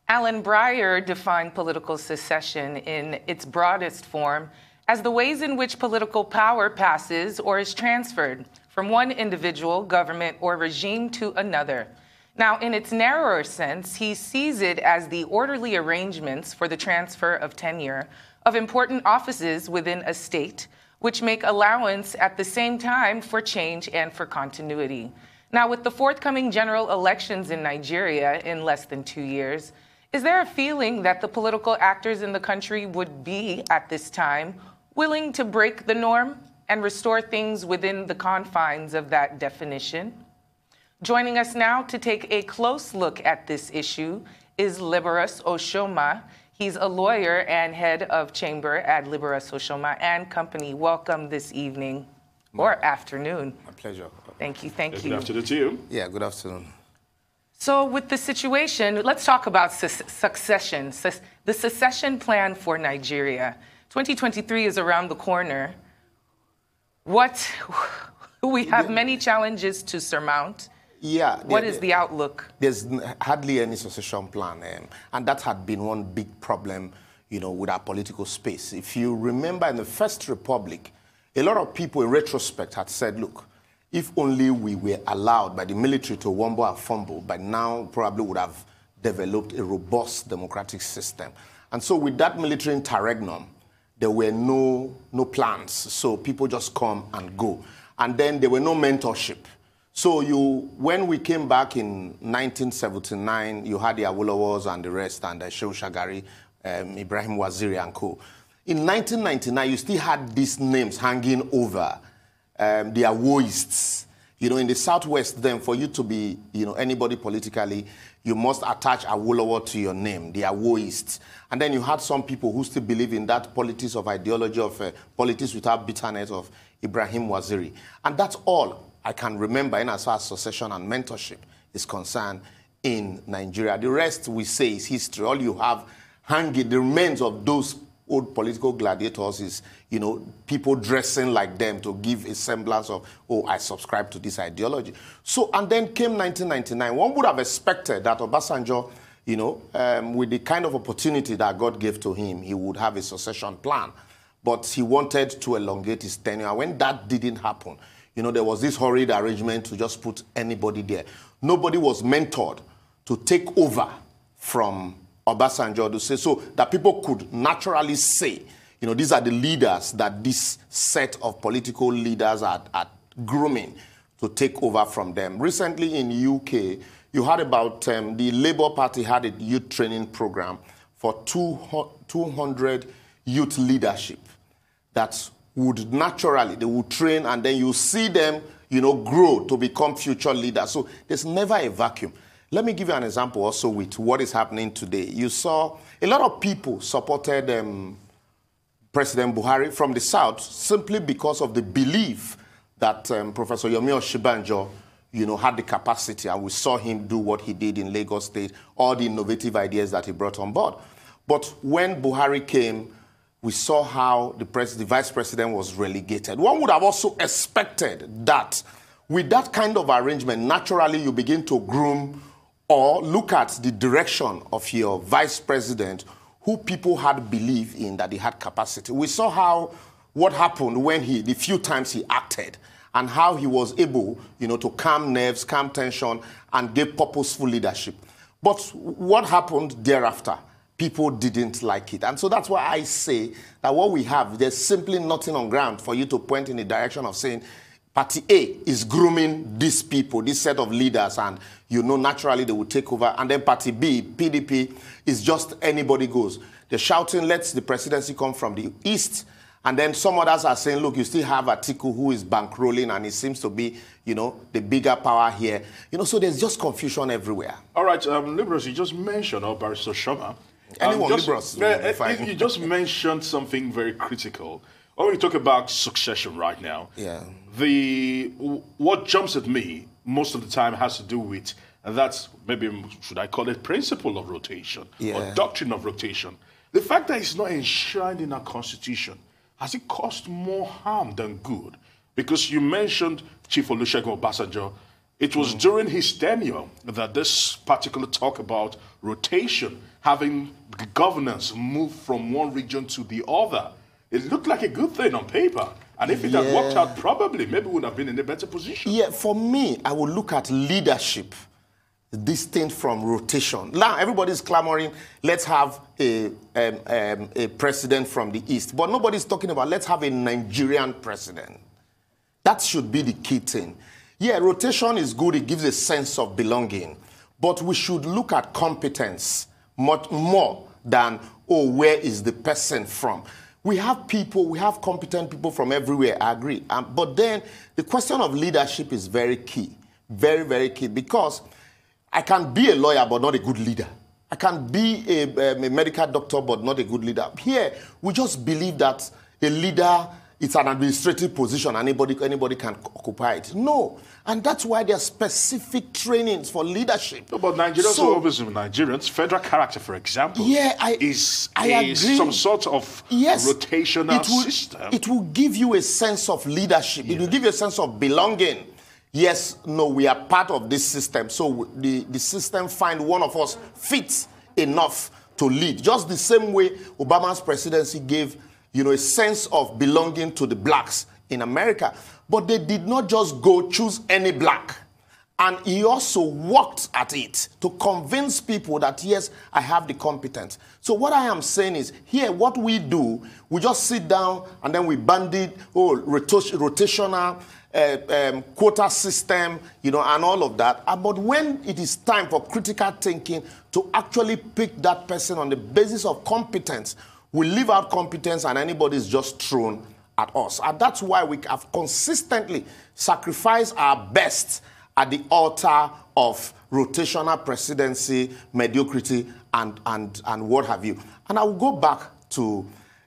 Alan Breyer defined political secession in its broadest form as the ways in which political power passes or is transferred from one individual, government, or regime to another. Now, in its narrower sense, he sees it as the orderly arrangements for the transfer of tenure of important offices within a state, which make allowance at the same time for change and for continuity. Now, with the forthcoming general elections in Nigeria in less than 2 years, is there a feeling that the political actors in the country would be, at this time, willing to break the norm and restore things within the confines of that definition? Joining us now to take a close look at this issue is Liborous Oshoma. He's a lawyer and head of chamber at Liborous Oshoma and Company. Welcome this evening or afternoon. My pleasure. Thank you, thank you. Good afternoon to you. Yeah, good afternoon. So with the situation, let's talk about succession, the secession plan for Nigeria. 2023 is around the corner. We have many challenges to surmount. Yeah. What is the outlook? There's hardly any succession plan, and that had been one big problem, with our political space. If you remember in the First Republic, a lot of people in retrospect had said, look, if only we were allowed by the military to wumble and fumble, by now probably would have developed a robust democratic system. And so with that military interregnum, there were no plans. So people just come and go. And then there were no mentorship. So when we came back in 1979, you had the Awolowos and the rest, and Shehu Shagari, Ibrahim Waziri and co. In 1999, you still had these names hanging over, the Awoists. In the Southwest then, for you to be, anybody politically, you must attach Awolowo to your name, the Awoists. And then you had some people who still believe in that politics of ideology of politics without bitterness of Ibrahim Waziri. And that's all I can remember in as far as succession and mentorship is concerned in Nigeria. The rest we say is history. All you have hanging, the remains of those old political gladiators is, people dressing like them to give a semblance of, oh, I subscribe to this ideology. So, and then came 1999. One would have expected that Obasanjo, with the kind of opportunity that God gave to him, he would have a succession plan. But he wanted to elongate his tenure. When that didn't happen, there was this horrid arrangement to just put anybody there. Nobody was mentored to take over from Obasanjo to say, so that people could naturally say, these are the leaders that this set of political leaders are grooming to take over from them. Recently in UK, you heard about the Labour Party had a youth training program for 200 youth leadership that would naturally, they would train and then you see them, grow to become future leaders. So there's never a vacuum. Let me give you an example also with what is happening today. You saw a lot of people supported President Buhari from the South simply because of the belief that Professor Yomi Osinbajo, had the capacity, and we saw him do what he did in Lagos State, all the innovative ideas that he brought on board. But when Buhari came, we saw how the vice president was relegated. One would have also expected that with that kind of arrangement, naturally you begin to groom or look at the direction of your vice president who people had believed in that he had capacity. We saw what happened when the few times he acted and how he was able, to calm nerves, calm tension, and give purposeful leadership. But what happened thereafter? People didn't like it. And so that's why I say that what we have, there's simply nothing on ground for you to point in the direction of saying, Party A is grooming these people, this set of leaders, and naturally they will take over. And then Party B, PDP, is just anybody goes. They're shouting, let the presidency come from the East. And then some others are saying, look, you still have Atiku who is bankrolling, and it seems to be, the bigger power here. So there's just confusion everywhere. All right, Liborous, you just mentioned Barrister Oshoma. Anyone, Liborous. You just mentioned something very critical. When we talk about succession right now, what jumps at me most of the time has to do with, and that's maybe, should I call it principle of rotation or doctrine of rotation. The fact that it's not enshrined in our Constitution, has it caused more harm than good? Because you mentioned Chief Olusegun Obasanjo, It was during his tenure that this particular talk about rotation, having the governance move from one region to the other, it looked like a good thing on paper. And if it had worked out, probably, maybe we would have been in a better position. Yeah, for me, I would look at leadership distinct from rotation. Now, everybody's clamoring, let's have a president from the East. But nobody's talking about, let's have a Nigerian president. That should be the key thing. Yeah, rotation is good. It gives a sense of belonging. But we should look at competence much more than, oh, where is the person from? We have people, we have competent people from everywhere, I agree. But then the question of leadership is very key. Very, very key. Because I can be a lawyer but not a good leader. I can be a medical doctor but not a good leader. Here, we just believe that a leader, it's an administrative position and anybody can occupy it. No. And that's why there are specific trainings for leadership. No, but Nigerians are obviously Nigerians. Federal character, for example, is some sort of rotational system. It will give you a sense of leadership. It will give you a sense of belonging. Yes, no, we are part of this system. So the system find one of us fit enough to lead. Just the same way Obama's presidency gave, a sense of belonging to the blacks in America. But they did not just go choose any black. And he also worked at it to convince people that, yes, I have the competence. So what I am saying is, here, what we do, we just sit down and then we bandit, rotational quota system, and all of that. But when it is time for critical thinking to actually pick that person on the basis of competence, we leave out competence and anybody is just thrown at us. And that's why we have consistently sacrificed our best at the altar of rotational presidency, mediocrity, and what have you. And I will go back to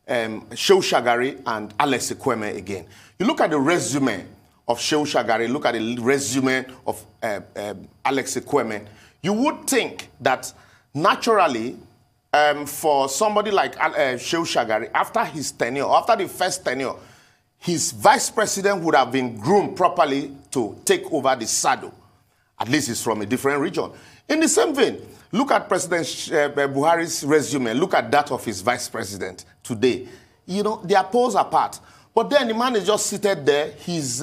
Shehu Shagari and Alex Ekweme again. You look at the resume of Shehu Shagari, look at the resume of Alex Ekweme, you would think that naturally, for somebody like Shehu Shagari, after his tenure, after the first tenure, his vice president would have been groomed properly to take over the saddle. At least he's from a different region. In the same vein, look at President Buhari's resume. Look at that of his vice president today. They are poles apart. But then the man is just seated there. His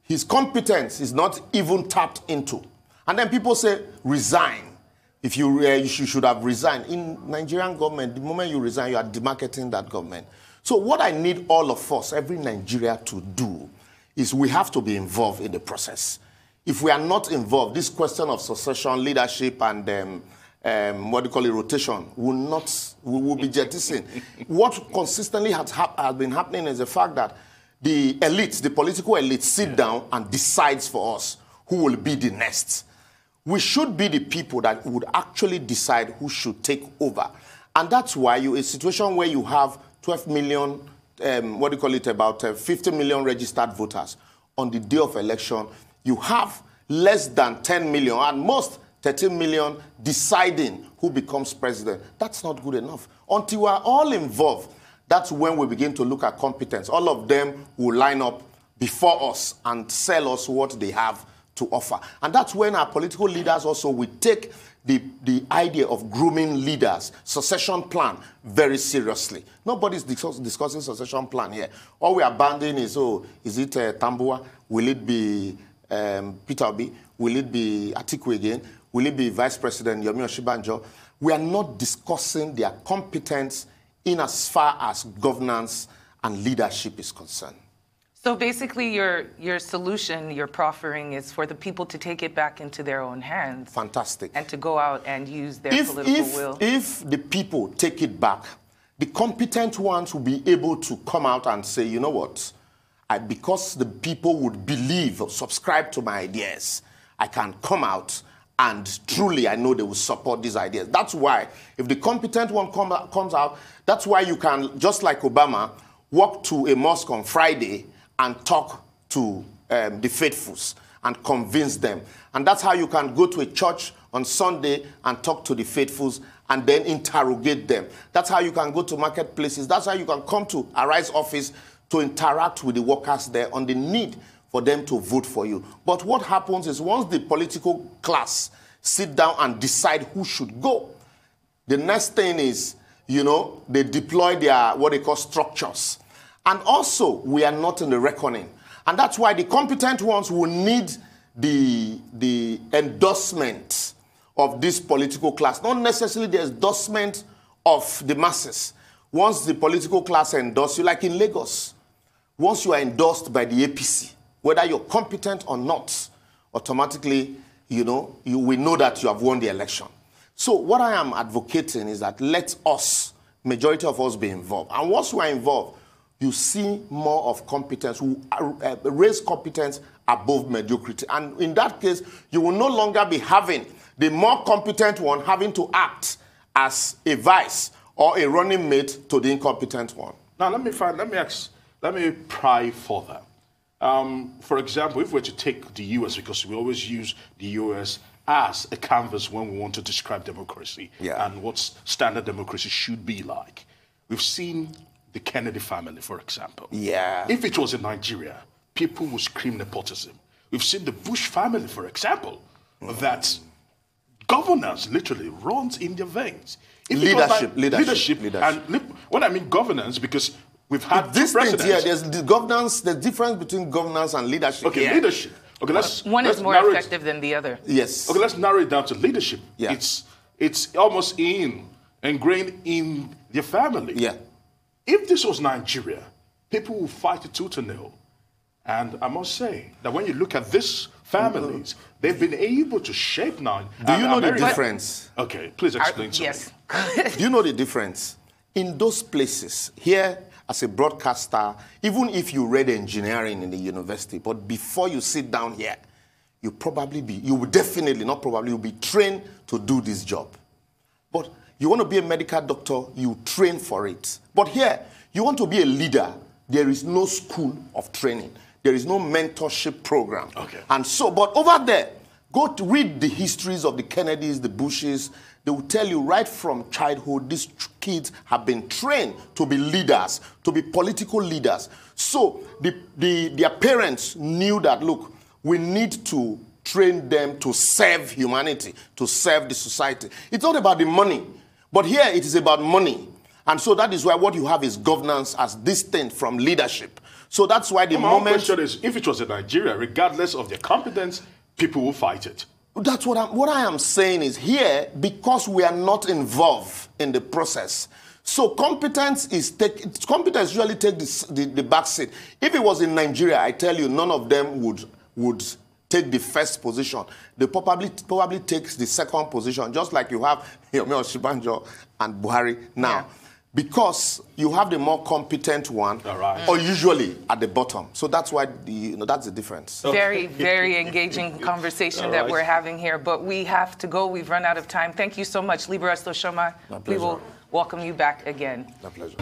His competence is not even tapped into. And then people say, resign. If you should have resigned. In Nigerian government, the moment you resign, you are demarketing that government. So what I need all of us, every Nigeria, to do is we have to be involved in the process. If we are not involved, this question of succession, leadership, and rotation will be jettisoned. What consistently has been happening is the fact that the elites, the political elites, sit down and decides for us who will be the next. We should be the people that would actually decide who should take over. And that's why a situation where you have 12 million, about 50 million registered voters on the day of election, you have less than 10 million, and most 13 million deciding who becomes president. That's not good enough. Until we're all involved, that's when we begin to look at competence. All of them will line up before us and sell us what they have to offer. And that's when our political leaders also will take the idea of grooming leaders, succession plan, very seriously. Nobody's discussing succession plan here. All we are abandoning is, is it Tambua? Will it be Peter Obi? Will it be Atiku again? Will it be Vice President Yomi Oshibanjo? We are not discussing their competence in as far as governance and leadership is concerned. So basically your solution, your proffering, is for the people to take it back into their own hands. Fantastic. And to go out and use their political will. If the people take it back, the competent ones will be able to come out and say, you know what, because the people would believe or subscribe to my ideas, I can come out and truly I know they will support these ideas. That's why, if the competent one comes out, that's why you can, just like Obama, walk to a mosque on Friday and talk to the faithfuls and convince them. And that's how you can go to a church on Sunday and talk to the faithfuls and then interrogate them. That's how you can go to marketplaces. That's how you can come to Arise office to interact with the workers there on the need for them to vote for you. But what happens is once the political class sit down and decide who should go, the next thing is, they deploy their, what they call structures. And also, we are not in the reckoning. And that's why the competent ones will need the endorsement of this political class, not necessarily the endorsement of the masses. Once the political class endorse you, like in Lagos, once you are endorsed by the APC, whether you're competent or not, automatically, we know that you have won the election. So what I am advocating is that let us, majority of us, be involved. And once we are involved, you see more of competence, who raise competence above mediocrity. And in that case, you will no longer be having the more competent one having to act as a vice or a running mate to the incompetent one. Now, let me pry further. For example, if we're to take the U.S., because we always use the U.S. as a canvas when we want to describe democracy and what standard democracy should be like. We've seen the Kennedy family, for example. Yeah. If it was in Nigeria, people would scream nepotism. We've seen the Bush family, for example, that governance literally runs in their veins. Leadership. And when I mean governance, because we've had this presidents. Thing here, there's the governance, the difference between governance and leadership. Okay, leadership. Okay, one is more effective than the other. Yes. Okay, let's narrow it down to leadership. Yeah. It's almost ingrained in your family. Yeah. If this was Nigeria, people would fight it tooth and nail. And I must say that when you look at these families, they've been able to shape now. Do you know the difference? Okay, please explain to me. Yes. Do you know the difference? In those places, here as a broadcaster, even if you read engineering in the university, but before you sit down here, you'll be trained to do this job. But you want to be a medical doctor, you train for it. But here, you want to be a leader, there is no school of training. There is no mentorship program. Okay. And so, but over there, go to read the histories of the Kennedys, the Bushes. They will tell you right from childhood, these kids have been trained to be leaders, to be political leaders. So their parents knew that, look, we need to train them to serve humanity, to serve the society. It's not about the money, but here it is about money. And so that is why what you have is governance as distinct from leadership. So that's why the moment... My question is, if it was in Nigeria, regardless of their competence, people will fight it. That's what I am saying is here, because we are not involved in the process. So competence usually take the back seat. If it was in Nigeria, I tell you, none of them would take the first position. They probably takes the second position, just like you have Yomi Osinbajo and Buhari now. Yeah. Because you have the more competent one, or usually at the bottom. So that's why that's the difference. Very, very engaging conversation that we're having here. But we have to go. We've run out of time. Thank you so much, Liborous Oshoma. My pleasure. We will welcome you back again. My pleasure.